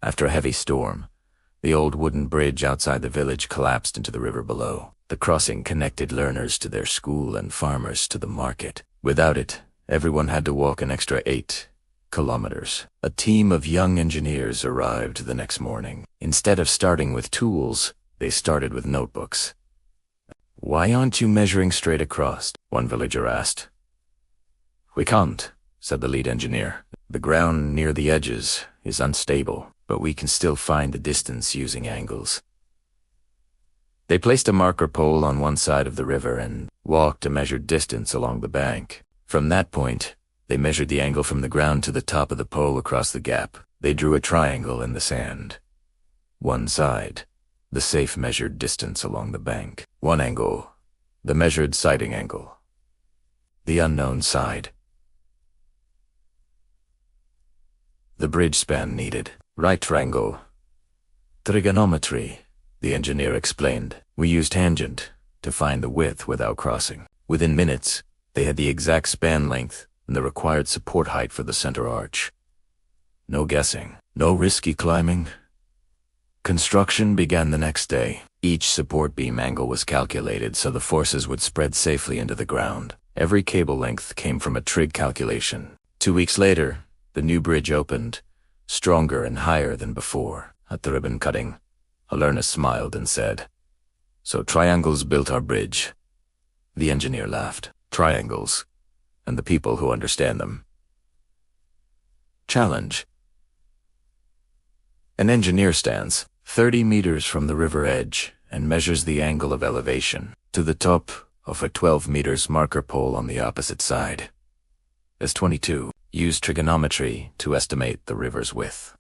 After a heavy storm, the old wooden bridge outside the village collapsed into the river below. The crossing connected learners to their school and farmers to the market. Without it, everyone had to walk an extra 8 kilometers. A team of young engineers arrived the next morning. Instead of starting with tools, they started with notebooks. "Why aren't you measuring straight across?" one villager asked. "We can't," said the lead engineer. "The ground near the edges is unstable, but we can still find the distance using angles." They placed a marker pole on one side of the river and walked a measured distance along the bank. From that point, they measured the angle from the ground to the top of the pole across the gap. They drew a triangle in the sand. One side, the safe measured distance along the bank. One angle, the measured sighting angle. The unknown side. The bridge span needed. Right triangle. Trigonometry, the engineer explained. We used tangent to find the width without crossing. Within minutes, they had the exact span length and the required support height for the center arch. No guessing, no risky climbing. Construction began the next day. Each support beam angle was calculated so the forces would spread safely into the ground. Every cable length came from a trig calculation. 2 weeks later, the new bridge opened, stronger and higher than before. At the ribbon cutting, a learner smiled and said, "So triangles built our bridge." The engineer laughed. Triangles, and the people who understand them. Challenge. An engineer stands 30 meters from the river edge and measures the angle of elevation to the top of a 12 meters marker pole on the opposite side. S22. Use trigonometry to estimate the river's width.